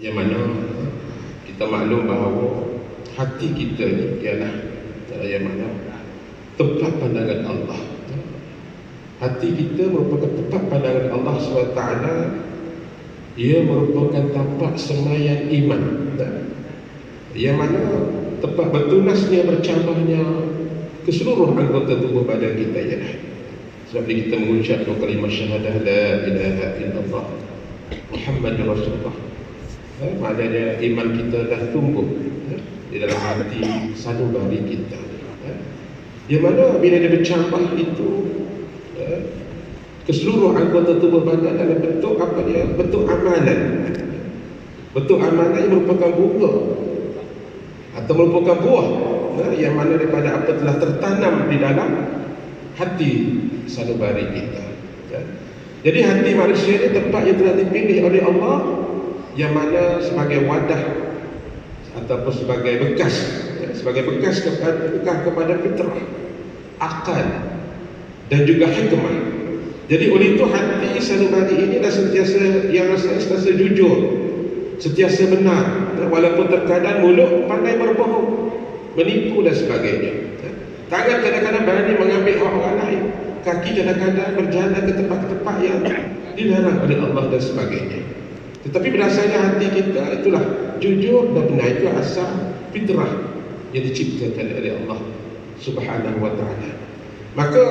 Yang mana kita maklum bahawa hati kita ni ialah yang mana tempat pandangan Allah. Hati kita merupakan tempat pandangan Allah SWT. Ia merupakan tempat semaian iman, yang mana tempat bertunasnya, bercambahnya ke seluruh anggota tubuh badan kita ialah sebab kita mengucapkan kalimah syahadah la ilaha illallah Muhammadur Rasulullah. Maknanya iman kita dah tumbuh di dalam hati sanubari kita, yang mana bila dia bercambah itu ke seluruh anggota tubuh badan dalam bentuk apa dia? Bentuk amalan. Bentuk amalan yang merupakan bunga atau merupakan buah, yang mana daripada apa telah tertanam di dalam hati sanubari kita. Jadi hati manusia ini tempat yang telah dipilih oleh Allah, yang mana sebagai wadah ataupun sebagai bekas, kepada fitrah, akal dan juga hikmah. Jadi oleh itu hati sanubari ini dah sentiasa jujur, sentiasa benar, walaupun terkadang mulut pandai berbohong, menipu dan sebagainya. Tangan kadang-kadang berani mengambil hak orang lain, kaki kadang-kadang berjalan ke tempat-tempat yang dilarang oleh Allah dan sebagainya. Tetapi berdasarnya hati kita itulah jujur dan benar. Itu asal fitrah yang diciptakan oleh Allah Subhanahu wa ta'ala. Maka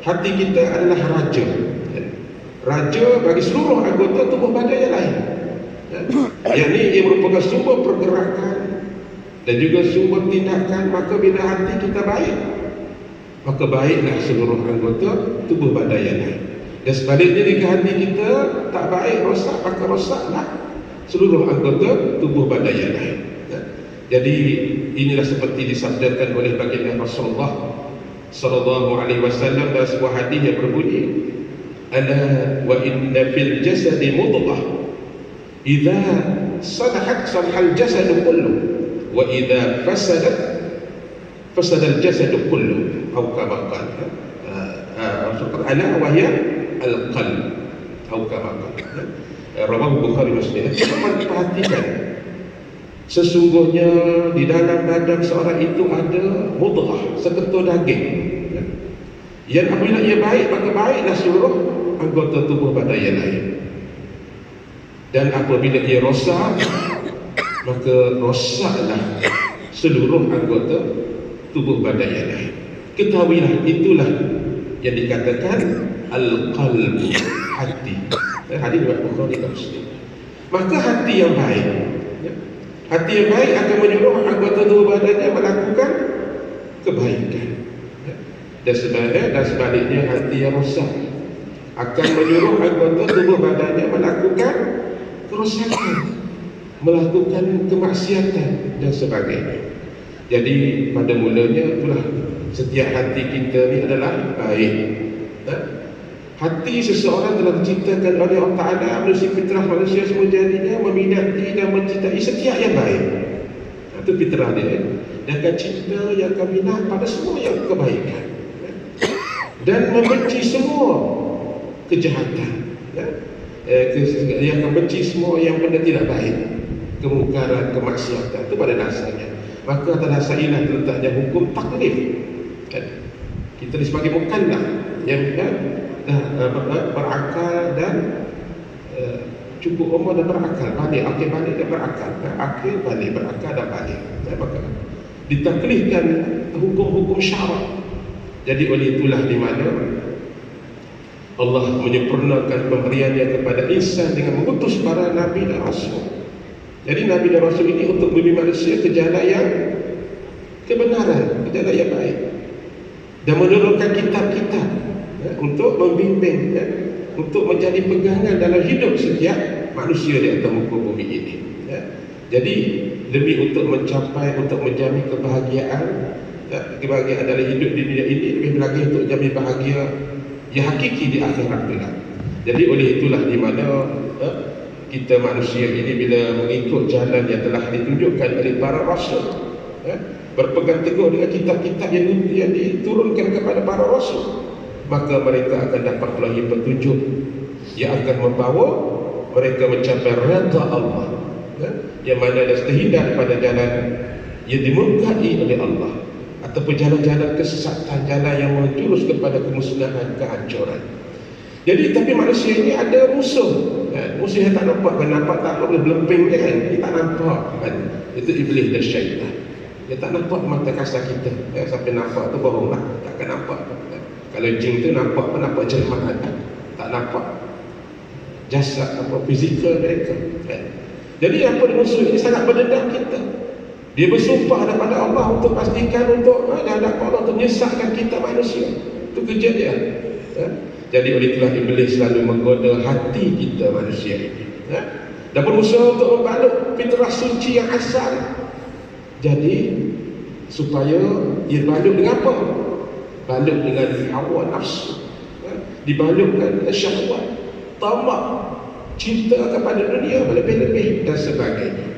hati kita adalah raja, raja bagi seluruh anggota tubuh badan yang lain. Yang ini ia merupakan sumber pergerakan dan juga sumber tindakan. Maka bila hati kita baik, maka baiklah seluruh anggota tubuh badan yang lain. Dan sebaliknya jika hati kita tak baik, rosak, maka rosaklah seluruh anggota tubuh badan yang lain. Jadi inilah seperti disabdakan oleh baginda Rasulullah sallallahu alaihi wasallam dalam sebuah hadis yang berbunyi, ala wa inna fil jasadi mudghah idza salahat salahal jasadu kullu wa idza fasadat fasada al jasadu kullu, atau kama qala ala wa hiya al qalb, atau kama qala rawahu Bukhari Muslim. Perhatikan, sesungguhnya di dalam badan seorang itu ada mudghah, seketul daging, yang apabila ia baik, maka baiklah seluruh anggota tubuh badan yang lain. Dan apabila ia rosak, maka rosaklah seluruh anggota tubuh badan yang lain. Ketahuilah, itulah yang dikatakan al-qalbu, hati. Hadis riwayat Bukhari dan Muslim. Maka hati yang baik, hati yang baik akan menyuruh anggota tubuh badannya melakukan kebaikan. Dan sebaliknya hati yang rosak akan menyuruh anggota tubuh badannya melakukan kerosakan, melakukan kemaksiatan dan sebagainya. Jadi pada mulanya itulah setiap hati kita ni adalah baik. Hati seseorang telah diciptakan oleh Allah Ta'ala, manusia fitrah manusia semua jadinya meminati dan mencintai setiap yang baik. Itu fitrah dia. Dia akan cinta, yang akan minat pada semua yang kebaikan, dan membenci semua kejahatan. Dia akan benci semua yang benda tidak baik, kemungkaran, kemaksiatan. Itu pada dasarnya. Maka atas dasar inilah terletaknya hukum taklif. Kita sebagai mukallaf yang berakal dan cukup umur dan berakal, balik, akil balik dan berakal, akil balik, berakal dan balik. Maka ditaklifkan hukum-hukum syarak. Jadi oleh itulah di mana Allah menyempurnakan pemberiannya kepada insan dengan mengutus para nabi dan rasul. Jadi nabi dan rasul ini untuk membimbing manusia ke jalan yang kebenaran, ke jalan yang baik, dan menurunkan kitab-kitab untuk membimbing, untuk menjadi pegangan dalam hidup setiap manusia di atas muka bumi ini. Jadi lebih untuk mencapai, untuk menjamin kebahagiaan, kebahagiaan dalam hidup di dunia ini, lebih lagi untuk jamin bahagia yang hakiki di akhirat kelak. Jadi oleh itulah di mana kita manusia ini bila mengikut jalan yang telah ditunjukkan oleh para rasul, berpegang teguh dengan kitab-kitab yang diturunkan kepada para rasul, maka mereka akan dapat melalui petunjuk yang akan membawa mereka mencapai redha Allah, yang mana dah terhindar pada jalan yang dimurkai oleh Allah, ataupun jalan-jalan kesesatan, jalan yang menjurus kepada kemusnahan, kehancuran. Jadi tapi manusia ini ada musuh, musuh yang tak nampak kan, nampak tak boleh belemping dia kan, dia tak nampak kan. Itu iblis dan syaitan. Dia tak nampak mata kasar kita, sampai nampak tu bohong lah, takkan nampak. Kalau jin tu nampak pun nampak jelmaan, tak nampak jasad apa fizikal mereka kan. Jadi apa musuh ini sangat berdendam kita. Dia bersumpah daripada Allah untuk pastikan, untuk hadap Allah, untuk menyesatkan kita manusia. Itu kerja dia. Jadi oleh itulah iblis selalu menggoda hati kita manusia ini, dan berusaha untuk membalut fitrah suci yang asal. Jadi supaya ia balut dengan apa? Balut dengan hawa nafsu, dibalutkan dengan syahwat, tamak, cinta kepada dunia lebih-lebih dan sebagainya.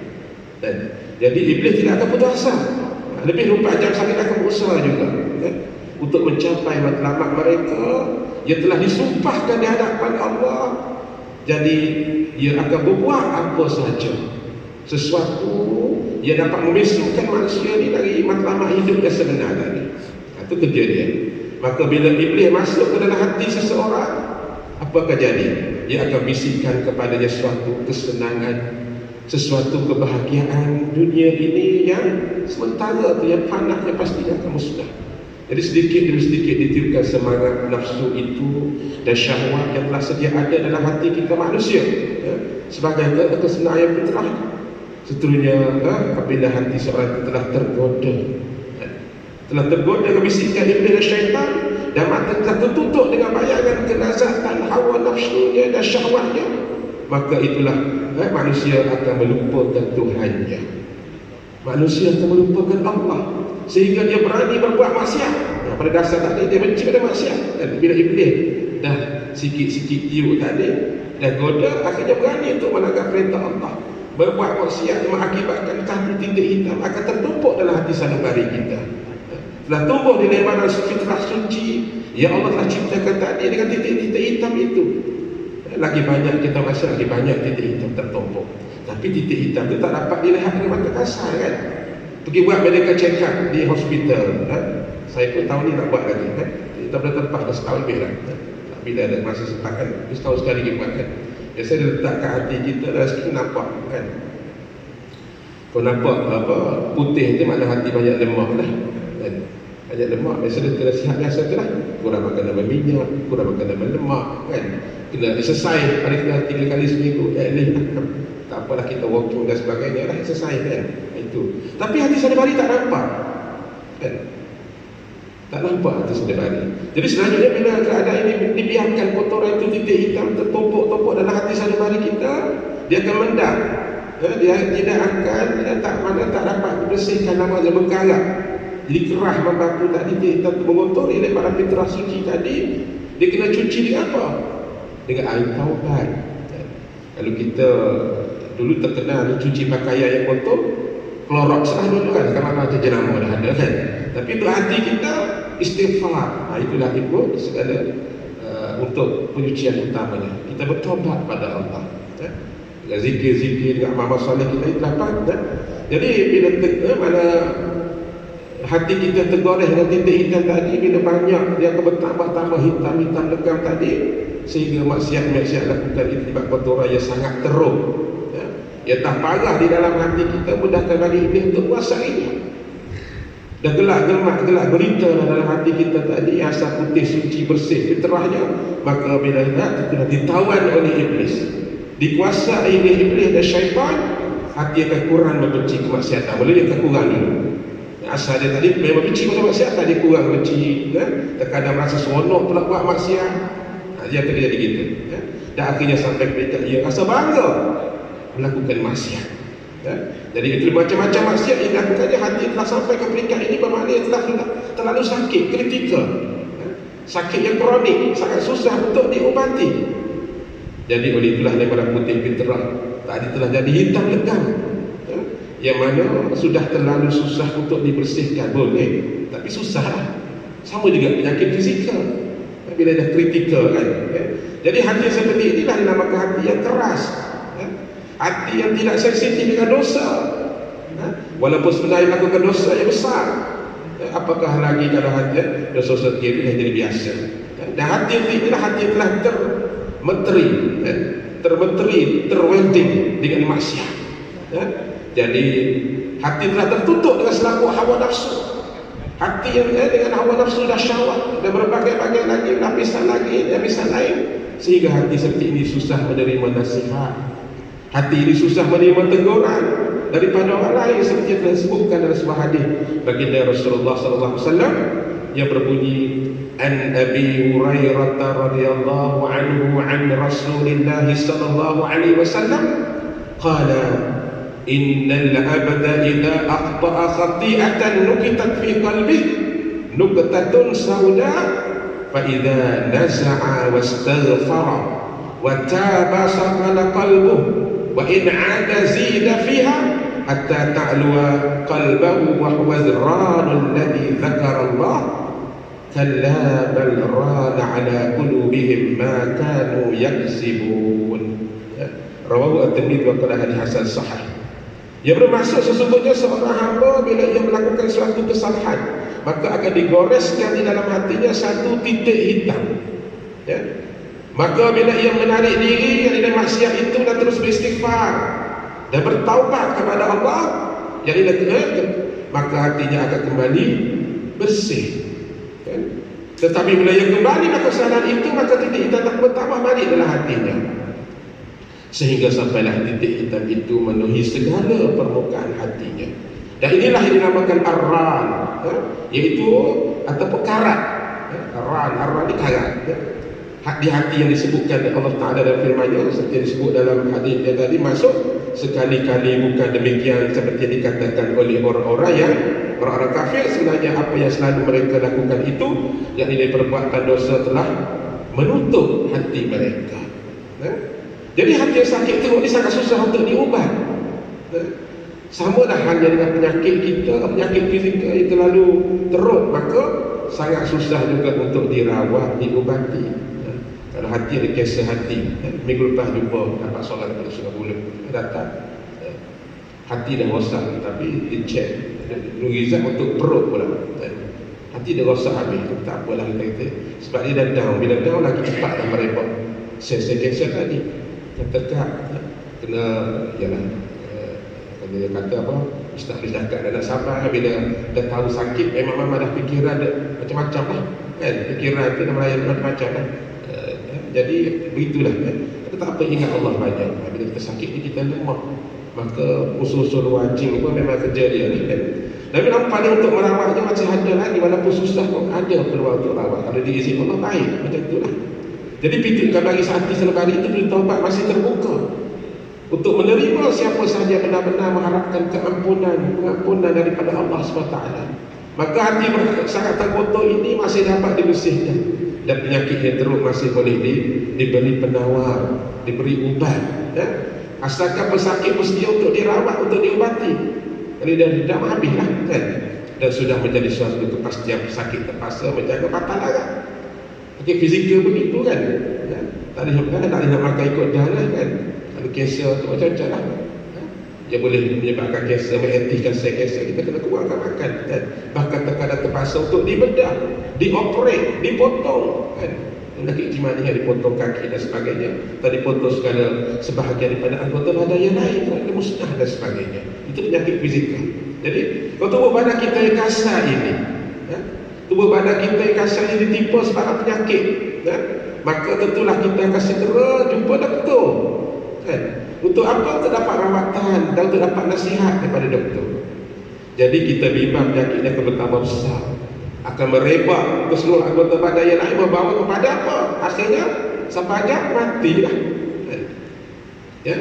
Dan jadi iblis tidak akan putus asa. Lebih 24 jam sakit akan berusaha juga untuk mencapai matlamat mereka yang telah disumpahkan di hadapan Allah. Jadi ia akan berbuat apa sahaja, sesuatu yang dapat memisahkan manusia ini dari matlamat hidup yang sebenar tadi. Itu kerja dia. Maka bila iblis masuk ke dalam hati seseorang, apakah jadi? Dia akan bisikkan kepadanya suatu kesenangan, sesuatu kebahagiaan dunia ini yang sementara tu, yang fana, yang pasti akan musnah. Jadi sedikit demi sedikit ditiupkan semangat nafsu itu dan syahwat yang telah sedia ada dalam hati kita manusia, sebagai kesenangan fitrah. Seterusnya apabila hati seorang itu telah tergoda kebisikan iblis dan syaitan, dan mata telah tertutup dengan bayangan kelazatan hawa nafsunya dan syahwatnya, maka itulah manusia akan melupakan Tuhannya. Manusia akan melupakan Allah, sehingga dia berani berbuat maksiat. Pada dasar tadi dia benci pada maksiat, dan bila iblis dah sikit-sikit tiup tadi, dah goda, akhirnya berani untuk melanggar perintah Allah, berbuat maksiat yang mengakibatkan satu titik hitam akan tertumpuk dalam hati sanubari kita. Telah tumbuh di lebaran fitrah suci yang Allah telah ciptakan tadi dengan titik-titik hitam itu. Lagi banyak kita rasa, lagi banyak titik hitam tertumpuk. Tapi titik hitam itu tak dapat dilihat dengan mata kasar kan. Pergi buat medical check up di hospital, saya pun tahun ni nak buat lagi kan. Kita boleh terlepas dah setahun lebih lah. Bila ada masa setakan, setahun sekali kita buat kan. Biasa dia letakkan hati kita dah sikit nampak kan. Kalau nampak apa putih tu makna hati banyak lemak lah kan. Banyak lemak, biasa dia kena sihat biasa tu lah. Kurang makan nama minyak, kurang makan nama lemak kan. Kena exercise, paling kena 3 kali seminggu ya, tak apalah kita walking dan sebagainya lah, exercise kan. Itu. Tapi hati sanubari tak nampak kan. Tak nampak hati sanubari. Jadi selanjutnya bila keadaan ini dibiarkan, kotoran itu titik hitam tertumpuk-tumpuk dalam hati sanubari kita, dia akan mendap. Dia tidak akan tak dapat dibersihkan, nama dia berkarat. Jadi kerah membatu tadi, kita mengotori daripada fitrah suci tadi. Dia kena cuci dengan apa? Dengan air taubat. Kalau kita dulu terkenal cuci pakaian yang kotor, Clorox lah dulu kan, kalau macam jenama dah ada kan. Tapi untuk hati kita istighfar. Itulah ibu segala untuk penyucian utamanya. Kita bertobat pada Allah. Dengan zikir-zikir, dengan amal soleh kita itu dapat. Jadi bila mana hati kita tergores dengan titik hitam tadi, bila banyak dia akan bertambah-tambah hitam-hitam legam tadi, sehingga maksiat-maksiat lakukan itu sebab kotoran yang sangat teruk. Yang tak parah di dalam hati kita, mudahkan bagi iblis untuk kuasainya. Dan gelak berita dalam hati kita tadi, asal putih suci bersih fitrahnya, maka bila nak kena ditawan oleh iblis, dikuasai oleh iblis dan syaitan, hati akan kurang membenci kemaksiatan. Mula dia akan kurang dulu. Asal dia tadi memang benci pada maksiatan, dia kurang benci kan? Terkadang rasa seronok pula buat maksiat. Dia akan jadi gitu kan? Dan akhirnya sampai kepada dia rasa bangga melakukan maksiat kan? Jadi itu macam-macam maksiat yang dilakukannya, hati telah sampai ke peringkat ini, bermakna dia telah terlalu sakit, kritikal kan? Sakit yang kronik, sangat susah untuk diubati. Jadi oleh itulah daripada putih fitrah tadi telah jadi hitam legam kan? Yang mana sudah terlalu susah untuk dibersihkan. Boleh, tapi susah lah. Sama juga penyakit fizikal bila dah kritikal kan. Jadi hati seperti inilah dinamakan hati yang keras. hati yang tidak sensitif dengan dosa, walaupun sebenarnya melakukan dosa yang besar. Apakah lagi kalau hati dosa-dosa itu yang jadi biasa. Dan hati inilah hati yang telah terwelding dengan maksiat. Jadi hati telah tertutup dengan selaku hawa nafsu. Hati yang dengan hawa nafsu dan syahwat dan berbagai-bagai lagi lapisan lain, sehingga hati seperti ini susah menerima nasihat. Hati ini susah menerima teguran daripada orang lain, seperti yang disebutkan dalam sebuah hadis baginda Rasulullah sallallahu alaihi wasallam yang berbunyi, an Abi Hurairah radhiyallahu anhu an Rasulillah sallallahu alaihi wasallam qala innal abda idza akhta'a khati'atan nukitat fi qalbihi nuktatun sauda fa idza naza'a wastaghfara wa taba saqala qalbuhu wa in 'ada zida fiha hatta ta'luwa qalbuhu wa huwa zranul ladzi dzakara Allah kalla bal rana 'ala qulubihim ma kanu yaksibun. Rawahu at-Tirmidzi wa qala hadits hasan sahih. Yang bermaksud sesungguhnya seorang hamba bila ia melakukan suatu kesalahan, maka akan digoreskan di dalam hatinya satu titik hitam. Maka bila ia menarik diri dari maksiat itu dan terus beristighfar dan bertaubat kepada Allah, maka hatinya akan kembali bersih. Tetapi bila ia kembali melakukan kesalahan itu, maka titik hitam pertama balik dalam hatinya, sehingga sampailah titik hitam itu memenuhi segala permukaan hatinya. Dan inilah yang dinamakan ar-ran, iaitu ataupun karat. Ar-ran ni karat. Di hati yang disebutkan oleh Allah Ta'ala dalam firman-Nya, seperti yang disebut dalam hadis yang tadi, masuk sekali-kali bukan demikian seperti yang dikatakan oleh orang-orang kafir. Sebenarnya apa yang selalu mereka lakukan itu, yakni perbuatan dosa telah menutup hati mereka. Jadi hati yang sakit itu ini sangat susah untuk diubat. Sama dah halnya dengan penyakit kita, penyakit fizikal yang terlalu teruk, maka sangat susah juga untuk dirawat, diubati. Kalau hati ada kanser hati, minggu lepas jumpa dapat solat pada Sungai Buloh, datang hati dah rosak, tapi dicek Rizal untuk perut pula, hati dah rosak habis. Tak apalah kita, sebab dia dah down. Bila down lagi cepat dah merebak sel-sel kanser tadi yang terdekat. Kena ialah dia kata apa, istighfar dan nak sabar. Bila dah tahu sakit, memang dah fikiran macam-macam lah kan, fikiran tu dah melayan macam-macam lah. Jadi begitulah kan. Kita tak apa, ingat Allah banyak. Bila kita sakit ni kita lemah, maka usul-usul wajib pun memang kerja dia ni kan. Tapi nampak dia untuk merawatnya macam ada lagi, walaupun susah pun ada peluang untuk rawat. Kalau diizin Allah baik, macam itulah. Jadi pintu bagi hati selebari itu, pintu taubat masih terbuka untuk menerima siapa sahaja benar-benar mengharapkan pengampunan daripada Allah SWT. Maka hati sangat terkotor ini masih dapat dibersihkan, dan penyakit yang teruk masih boleh diberi penawar, diberi ubat. Asalkan pesakit mesti untuk dirawat, untuk diubati. Jadi dah habislah kan, dan sudah menjadi suatu kepastian pesakit terpaksa menjaga batal larang. Sakit fizikal begitu kan, tak boleh nak makan ikut dah lah kan. Ada kanser tu macam-macam lah. Dia boleh menyebabkan kanser, menghentikan sel kanser, kita kena kurangkan makan. Dan bahkan terkadang terpaksa untuk dibedah, dioperate, dipotong kan. Lagi jimaninya dipotong kaki dan sebagainya, tadi potong segala sebahagian daripada anggota badan yang lain, dia musnah dan sebagainya. Itu penyakit fizikal. Jadi kalau tubuh badan kita yang kasar ini, tubuh badan kita yang kasar ini ditimpa sebarang penyakit, maka tentulah kita akan segera jumpa doktor kan. Untuk apa? Untuk dapat rawatan dan untuk dapat nasihat daripada doktor. Jadi kita bimbang penyakitnya akan bertambah besar, akan merebak ke seluruh anggota badan yang lain, membawa kepada apa? Akhirnya sampai aja matilah. Ya,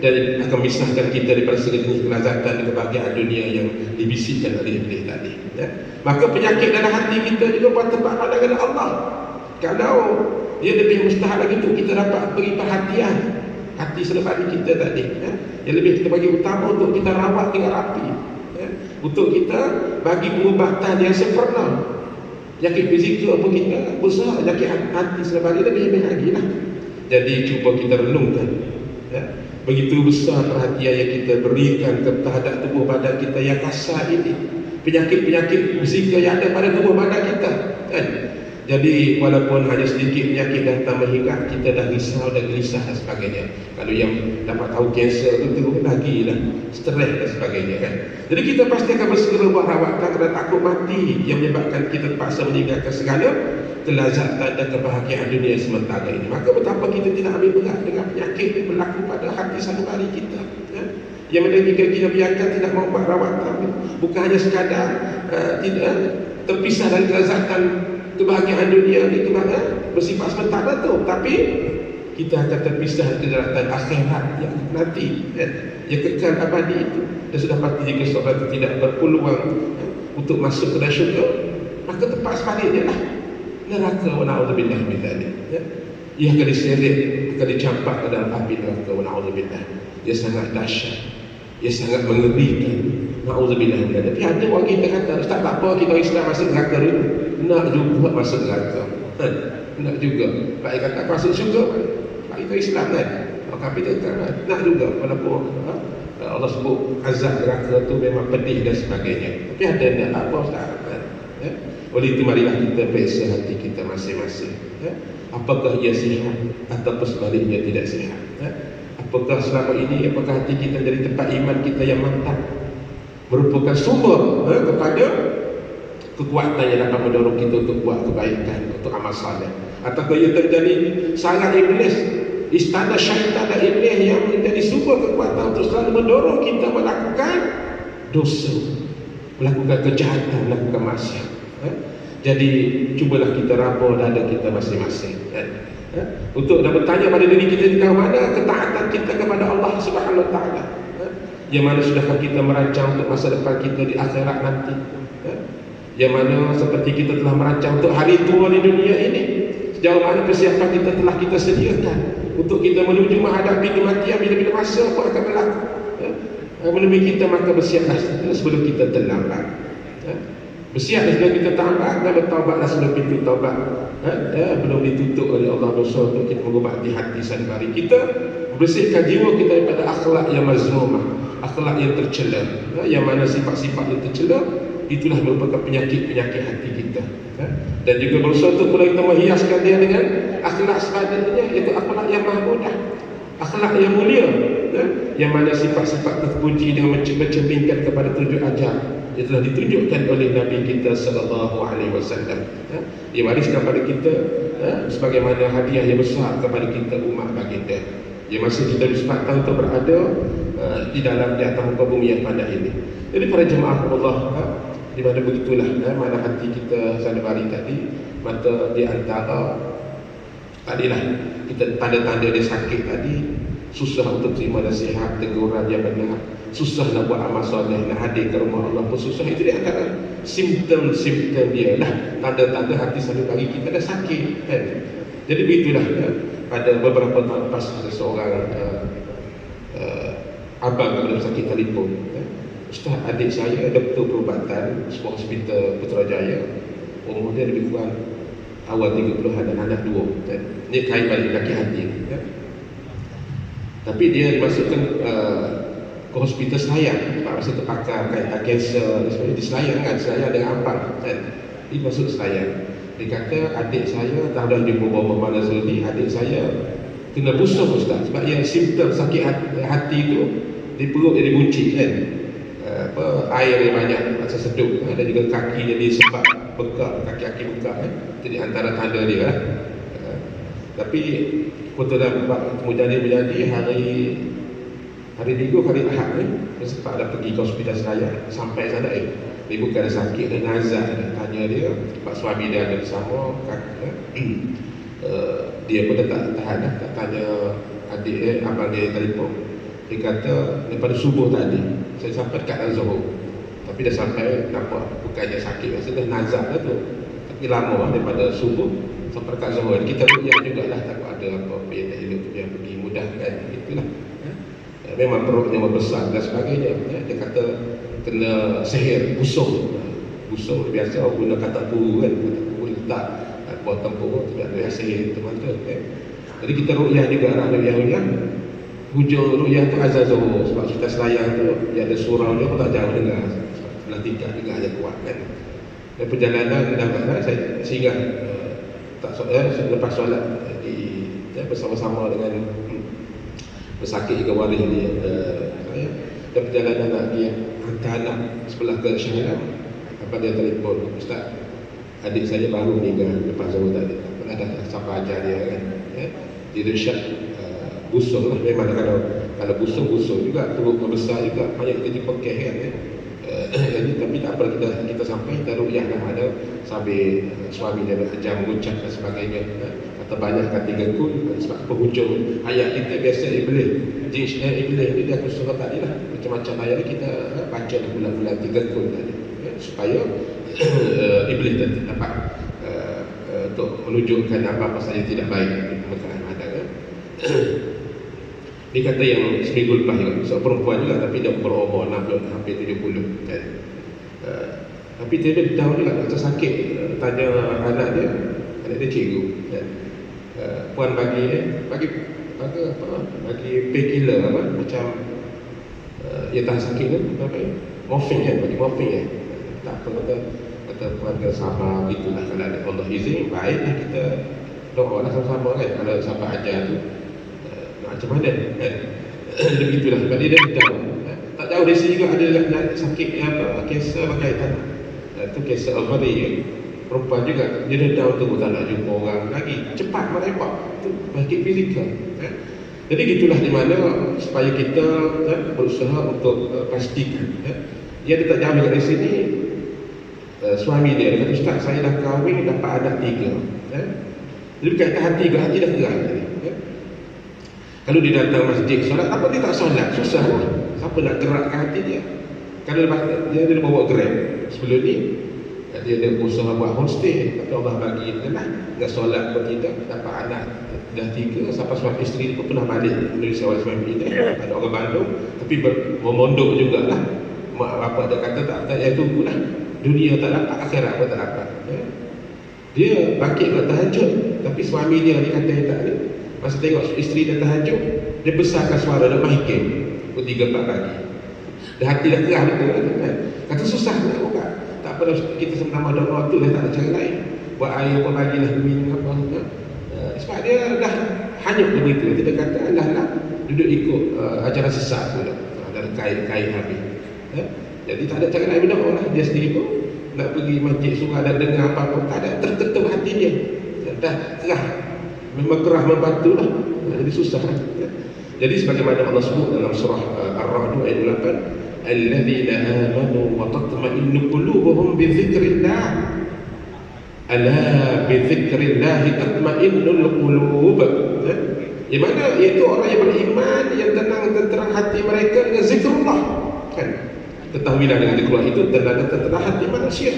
dan akan misahkan kita daripada segala jenis kelazatan dan kebahagiaan dunia yang dibisikkan oleh iblis tadi. Ya. Maka penyakit dalam hati kita juga bertepuk pandangan Allah. Kalau dia lebih mustahil lagi untuk kita dapat beri perhatian hati selebari kita tadi, yang lebih kita bagi utama untuk kita rawat dengan rapi, untuk kita bagi pengubatan yang sempurna. Penyakit fizikal pun kita besar, penyakit hati selebari lebih lagi lah. Jadi cuba kita renungkan Begitu besar perhatian yang kita berikan terhadap tubuh badan kita yang kasar ini, penyakit-penyakit fizikal yang ada pada tubuh badan kita, kan? Jadi walaupun hanya sedikit penyakit datang menghinggat, kita dah risau dan gelisah dan sebagainya. Kalau yang dapat tahu kanser tu terus lagi lah, stres dan sebagainya, kan. Jadi kita pasti akan bersegera buat rawatan kerana takut mati, yang menyebabkan kita terpaksa meninggalkan segala kelazatan dan kebahagiaan dunia sementara ini. Maka betapa kita tidak ambil berat dengan penyakit yang berlaku pada hati sanubari kita, kan? Yang mana kita biarkan tidak mau buat rawatan, bukan hanya sekadar tidak terpisah dari kelazatan kebahagiaan dunia itu bersifat sementara tu, tapi kita akan terpisah dari kelazatan akhirat yang nanti, yang kekal abadi itu. Dan sudah pasti jika seorang itu tidak berpeluang untuk masuk ke dalam syurga, maka tepat sebaliknya lah, neraka, wa na'udzubillah min dzalik. Ia akan diseret, akan dicampak ke dalam api neraka, wa na'udzubillah. Ia sangat dahsyat, ia sangat mengerikan, na'udzubillah min dzalik. Tapi ada orang kita kata, ustaz, tak apa kita Islam masuk neraka dulu. Nak juga masuk neraka, nak juga. Baik kata masuk syurga, baik itu Islam, kan? Maka kita kata nak juga, walaupun Allah sebut azab neraka tu memang pedih dan sebagainya. Tapi ada nak apa, ustaz? Oleh itu marilah kita periksa hati kita masing-masing. Apakah ia sihat ataupun sebaliknya tidak sihat? Apakah selama ini, apakah hati kita jadi tempat iman kita yang mantap, merupakan sumber kepada kekuatan yang dapat mendorong kita untuk buat kebaikan, untuk amal saleh, ataukah ia terjadi sarang iblis, istana syaitan dan iblis yang menjadi sumber kekuatan untuk selalu mendorong kita melakukan dosa, melakukan kejahatan, melakukan maksiat. Jadi cubalah kita rabah dada kita masing-masing, untuk dan bertanya pada diri kita tentang mana ketaatan kita kepada Allah Subhanahu Wa Taala, yang mana sudahkah kita merancang untuk masa depan kita di akhirat nanti, yang mana seperti kita telah merancang untuk hari tua di dunia ini, sejauh mana persiapan kita telah kita sediakan untuk kita menuju menghadapi kematian bila-bila masa pun akan berlaku. Menemui kita, maka bersiaplah sebelum kita terlambat. Bersiaplah sebelum kita terlambat, dan bertaubatlah sebelum pintu taubat belum ditutup oleh Allah dosa, untuk kita mengubati hati sanubari kita, membersihkan jiwa kita daripada akhlak yang mazmumah, akhlak yang tercela, yang mana sifat-sifat yang tercela itulah merupakan penyakit-penyakit hati kita. Dan juga berusaha untuk kalau kita menghiaskan dia dengan akhlak sebaliknya, iaitu akhlak yang mahmudah, akhlak yang mulia, yang mana sifat-sifat terpuji dengan mencerminkan kepada tujuan ajar yang telah ditunjukkan oleh Nabi kita sallallahu alaihi wasallam. Ia wariskan kepada kita sebagaimana hadiah yang besar kepada kita umat baginda, yang masih kita disempatkan untuk berada di dalam di atas muka bumi yang padat ini. Jadi para jemaah Allah, di mana begitulah mana hati kita sanubari tadi, maka di antara tadilah kita tanda-tanda dia sakit tadi, susah untuk terima nasihat, teguran yang benar, susah nak buat amal soleh, nak hadir ke rumah Allah pun susah. Itu di antara simptom-simptom dia lah, tanda-tanda hati sanubari kita dah sakit, kan? Jadi begitulah pada beberapa tahun lepas ada seorang abang kepada sakit telefon, ustaz, adik saya doktor perubatan sebuah hospital Putrajaya, umur dia lebih kurang awal 30-an dan anak 2, kan? Ini kait balik laki hati, kan? Tapi dia dimasukkan ke hospital Selayang, masa terpakar kaitan kanser, sebagainya, di Selayang, kan? Selayang dengan abang, kan? Dia masuk Selayang. Dia kata adik saya tak ada di bawah mana sini, adik saya kena busuk, ustaz, sebab yang simptom sakit hati itu di perut dia dibuncit, kan? Air dia banyak, rasa sedup, dan juga kaki dia disebab bekak, kaki-kaki bekak, kan? Jadi antara tanda dia lah. Tapi betul dah, kemudian dia menjadi hari Minggu, hari Ahad, dia sempat ada pergi ke hospital Selayang. Sampai sana dia bukan ada sakit, dia nazar, dia tanya dia, sebab suami dia ada bersama, dia pun dah tak tahan, tak tanya adik abang dia telefon. Dia kata daripada subuh tadi saya sampai dekat Zuhur, tapi dah sampai nampak bukannya sakit, rasa dah nazar dah tu, tapi lama daripada subuh sampai dekat Zuhur. Kita ruqyah jugalah, takut ada apa-apa yang tak elok tu yang pergi mudahkan, itulah. Memang perutnya membesar dan sebagainya. Dia kata kena sihir, busuk biasa orang guna kata puru, kan? Kata puru letak buat tempur, tidak ada sihir teman-teman, kan? Jadi kita ruqyah juga, ruqyah hujung ru'yah tu azan zuhur. Sebab kita selayang tu dia ada surau dia pun tak jauh dengar. Sebelah tingkat dengar aja kuat kan. Dan perjalanan dah saya singgah lepas solat di bersama-sama dengan pesakit juga waris dia saya. Dan perjalanan nak dia hantar anak sebelah ke Syahram. Apa dia telefon, Ustaz, adik saya baru meninggal lepas zuhur tadi. Pernah dah sampai ajar dia kan. Dia dahsyat busung lah. Memang kalau busung juga, turut membesar juga, banyak kita dipekeh kan jadi tapi tak apa, kita sampai kita ru'yah dah ada sambil suami dia berajar mengucap dan sebagainya atau banyak kata gekun. Sebab penghujung ayat kita biasa iblis ni dia surat tadi lah, macam-macam ayat kita baca bulan-bulan 3 kun tadi supaya iblis tadi dapat untuk menunjukkan apa-apa saja tidak baik di permukaan ada kan. Dia kata yang seminggu lepas juga, seorang perempuan juga tapi dia berumur 60 hampir 70 kan. Tapi dia tahu juga rasa sakit, tanya anak dia cikgu kan. Puan bagi painkiller apa macam dia tahan sakit kan, apa morfin kan, bagi morfin tak apa, kata puan dia sabar gitulah. Kalau ada Allah izin baiklah kita doa lah sama-sama kan. Kalau sahabat ajar tu macam mana kan. Begitulah sebab dia tahu tak jauh dari sini juga ada sakit kanser berkaitan tu kanser ovary kan. Perempuan juga dia dah tahu tu tak nak jumpa orang lagi, cepat merepot tu sakit fizikal kan. Jadi gitulah di mana supaya kita berusaha untuk pastikan dia tak jauh dari sini. Suami dia kata, Ustaz saya dah kahwin dapat anak 3 jadi berkaitan hati dah gerak Kalau dia datang masjid solat, apa dia tak solat? Susah lah. Siapa nak gerakkan hati dia? Kalau dia ada bawa Grab sebelum ni, dia ada usaha buat homestay, tapi Allah bagi dia lah, tak solat pun tidak, dapat anak dah 3, sampai suami isteri dia pun pernah balik Indonesia awal suami dia, ada orang Bandung, tapi memondok jugalah. Mak bapak dia kata tak payah tunggulah, dunia tak dapat, akhirat pun tak dapat Dia bangkit buat tahajud, tapi suami dia kata tak ni. Masa tengok isteri dia tahajud, dia besarkan suara dia mahikir pukul 3-4 pagi. Dah hati dah kerah betul kan? Kata susah nak buka. Tak apa, kita sama-sama doa tu dah tak ada cara lain. Buat air apa bagilah minum apa kan? Sebab dia dah hanyut begitu. Dia kata lah duduk ikut ajaran sesat pula. Ada kain habis. Jadi tak ada cara lain berdoa lah. Dia sendiri pun nak pergi masjid surah dan dengar apa-apa, tak ada, terketuk hati dia. Dah kerah. Memang kerah membatu lah. Jadi susah lah. Jadi sebagaimana Allah sebut dalam surah Ar-Ra'd ayat 8, alladzina amanu wa tatma'innu qulubuhum bi dzikrillah. Ala bi dzikrillah tatma'innul qulub. Di mana iaitu orang yang beriman, yang tenang tenteram hati mereka dengan zikrullah. Kan? Ketahuilah dengan zikrullah itu tenang hati manusia.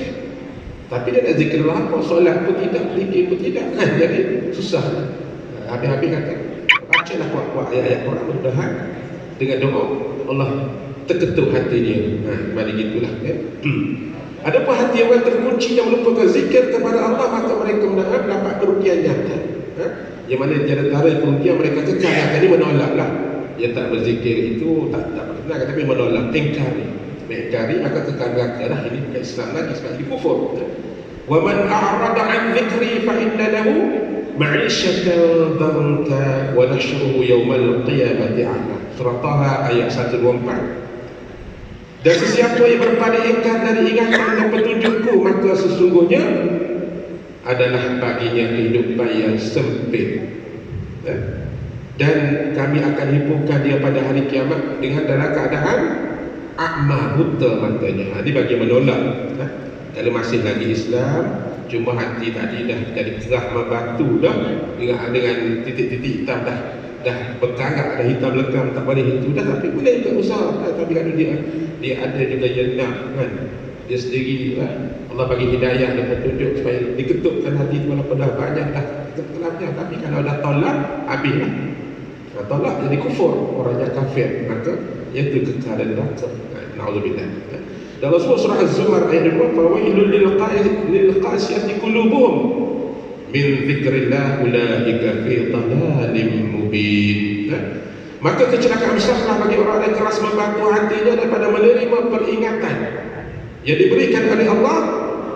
Tapi dia nak zikrullah apa? Solat pun tidak, zikir pun tidak kan? Jadi susah. Habis-habis kata bacalah kuat-kuat ayat-ayat Quran, mudah-mudahan dengan doa Allah terketuk hati dia. Mari gitulah kan? Adapun hati orang terkunci yang melupakan zikir kepada Allah, maka mereka mendapat kerugian nyata. Yang mana di antara kerugian mereka kekal akan ini menolaklah. Yang tak berzikir itu tak benar, tapi menolak, mengingkari, maka kekal neraka lah. Ini bukan Islam lagi, sebab ini kufur. Wa man a'rada 'an dhikri fa inna lahu ma'isyatan dhanka wa nahsyuruhu yawmal qiyamati 'ama. Surah Taha ayat 124. Dan sesiapa yang berpaling ingkar dari ingatan dan petunjukku, maka sesungguhnya adalah baginya kehidupan yang sempit. Dan kami akan himpunkan dia pada hari kiamat dengan dalam keadaan a'ma, buta matanya. Ini bagi menolak. Kalau masih lagi Islam, cuma hati tadi dah jadi kerah membatu dah, dengan titik-titik hitam dah berkarat, dah hitam lekam, tak boleh itu dah, tapi boleh juga usaha. Tapi kalau dia ada juga yang nak kan, dia sendiri Allah bagi hidayah dan petunjuk supaya diketukkan hati itu, walaupun dah banyak dah kelamnya, tapi kalau dah tolak, habislah. Tolak jadi kufur, orangnya kafir, maka iaitu kekal dan neraka. Na'udzubillah. Dalam surah Az-Zumar ayat 2, fawailul lil qasiyati qulubuhum min dzikrillah ulaika fi dhalalin mubin. Maka kecelakaan besarlah bagi orang yang keras membatu hatinya daripada menerima peringatan yang diberikan oleh Allah.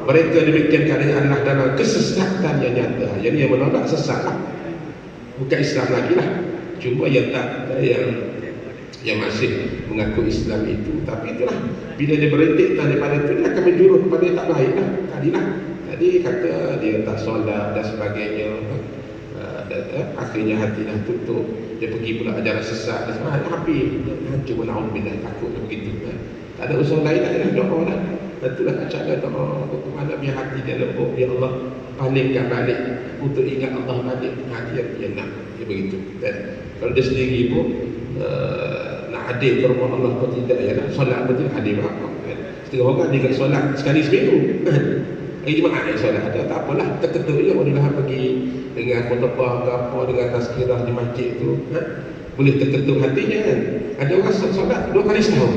Mereka demikian keadaanlah dalam kesesatan yang nyata. Jadi yang menolak sesat lah, bukan Islam lagi lah. Cuma yang tak, yang masih mengaku Islam itu. Tapi itulah, bila dia berintik daripada itu, dia akan menjurus kepada yang tak baik lah. Tadi kata dia tak solat dan sebagainya. Akhirnya hati dah tutup, dia pergi pula ajaran sesat dan sebagainya. Habis cuma na'udzubillah, takut begitu. Tak ada usaha lain, tak ada doa dah. Itulah cara doa bagaimana biar hati dia lembut, biar Allah palingkan balik untuk ingat Allah balik. Hati dia nak, dia begitu. Dan kalau dia sendiri pun nak hadir ke rumah Allah pun tidak, ya nak solat pun tidak hadir berapa. Setengah orang dia kat solat sekali seminggu. Hari Jumaat yang solat ada, tak apalah, terketuk je. Bolehlah pergi dengan khutbah ke apa, dengan tazkirah di masjid tu, boleh terketuk hatinya kan. Ada orang solat 2 kali setahun.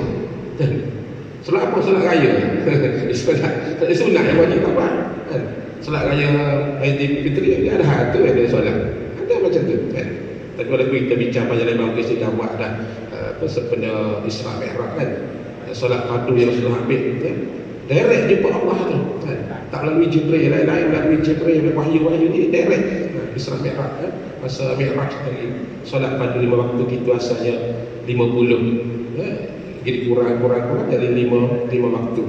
Solat apa? Solat raya. Solat sunat yang wajib tak apa kan? Solat raya Aidilfitri dia ada hal tu yang dia solat. Ada macam tu kan. Tapi kalau kita bincang panjang lebar, mungkin kita buat dah sempena Isra Mi'raj kan. Solat fardu yang Rasulullah ambil kan? Direct jumpa Allah tu kan? Tak melalui Jibril, lain-lain melalui Jibril, wahyu-wahyu ni direct. Isra Mi'raj kan? Masa Mi'raj tadi solat fardu 5 waktu kita asalnya 50 kan? Jadi kurang jadi 5 waktu.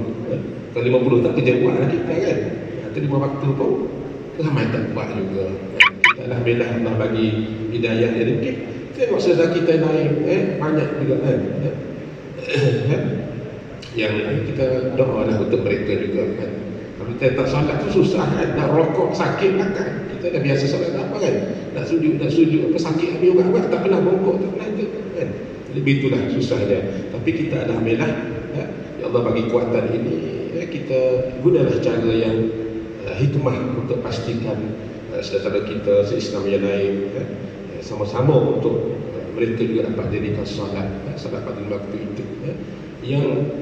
Kalau 50 tak kerja buat lah kita kan. Atau 5 waktu pun ramai tak buat juga. Kita alhamdulillah Allah bagi hidayah jadi mungkin tengok sedar kita naik banyak juga kan. Yang kita doa lah untuk mereka juga kan. Kalau kita tak solat tu susah kan. Nak rokok sakit kan. Kita dah biasa solat apa kan. Nak sujud apa sakit habis ubat-ubat tak pernah bongkok, tak pernah itu kan. Lebih itulah susahnya. Tapi kita alhamdulillah ya Allah bagi kuatan ini, kita gunalah cara yang hikmah untuk pastikan saudara kita se-Islam yang lain sama-sama untuk mereka juga dapat dirikan solat pada waktu itu yang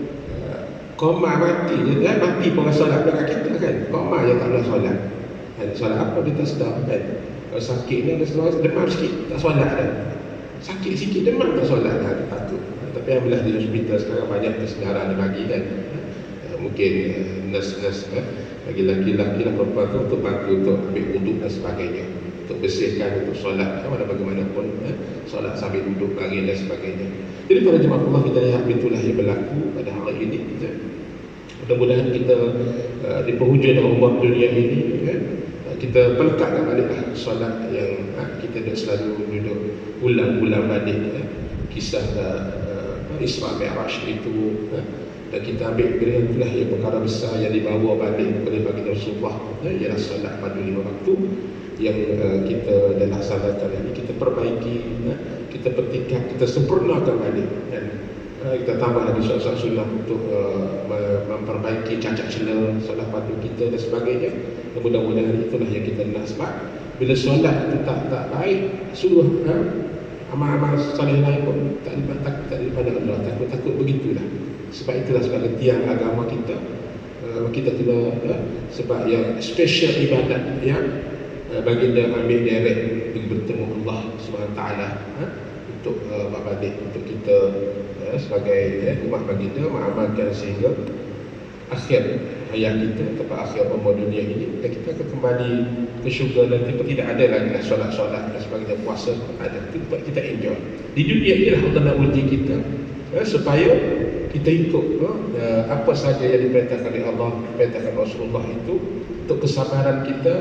koma mati mati pun solat dekat kita kan. Koma je tak nak solat kan. Solat apa dia tak sedar kan. Kalau sakit ni ada demam sikit tak solat dah. Sakit sikit demam tak solat dah, takut. Tapi alhamdulillah di hospital sekarang banyak kesedaran dia bagi kan. Mungkin nurse-nurse bagi lelaki-lelaki lah perempuan tu untuk bantu untuk ambil wuduk dan sebagainya, untuk bersihkan, untuk solat mana bagaimanapun solat sambil duduk baring dan sebagainya. Jadi para jemaah Allah kita lihat itulah yang berlaku pada hari ini. Mudah-mudahan kita di penghujung umur dunia ini kita pelekatkan baliklah solat yang kita dah selalu duduk ulang-ulang balik kisah Isra Mi'raj itu dan kita ambil berian itulah yang perkara besar yang dibawa balik oleh baginda Rasulullah ialah solat pada 5 waktu yang kita dah laksanakan ini, kita perbaiki, kita pertikap, kita sempurnakan balik dan kita tambah lagi solat sunnah untuk memperbaiki cacat celah solat padu kita dan sebagainya. Mudah-mudahan itulah yang kita nak. Sebab bila solat itu tak baik, suruh amal-amal soleh lain pun tak daripada Allah, takut begitulah. Sebab itulah sebagai tiang agama kita, kita kena sebab yang special ibadat yang baginda ambil direct bertemu Allah SWT untuk balik untuk kita sebagai umat baginda mengamalkan sehingga akhir hayat kita atau akhir umur dunia ini dan kita akan kembali ke syurga nanti pun tidak ada lagi solat-solat dan sebagainya, puasa ada, itu buat kita enjoy di dunia ini lah. Allah nak uji kita supaya kita ikut apa saja yang diperintahkan oleh Allah, diperintahkan Rasulullah itu untuk kesabaran kita,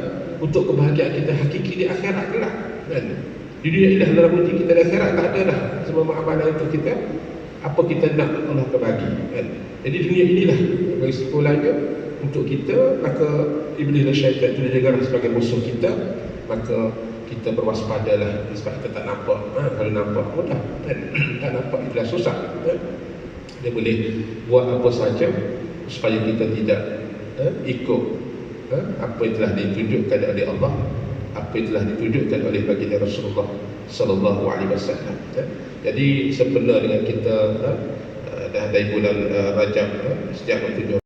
untuk kebahagiaan kita hakiki di akhirat kelak kan. Di dunia ini adalah uji kita, di akhirat tak ada dah semua amalan itu kita apa kita nak Allah kebagi kan. Jadi dunia inilah risikonya untuk kita, maka iblis dan syaitan itu dijaga sebagai musuh kita, maka kita berwaspadalah sebab kita tak nampak. Kalau nampak mudah kan, tak nampak itulah susah kan? Dia boleh buat apa saja supaya kita tidak ikut apa yang telah ditunjukkan oleh Allah, apa yang telah ditunjukkan oleh baginda Rasulullah sallallahu alaihi wasallam. Jadi sebenar dengan kita dah dari bulan Rajab sejak 7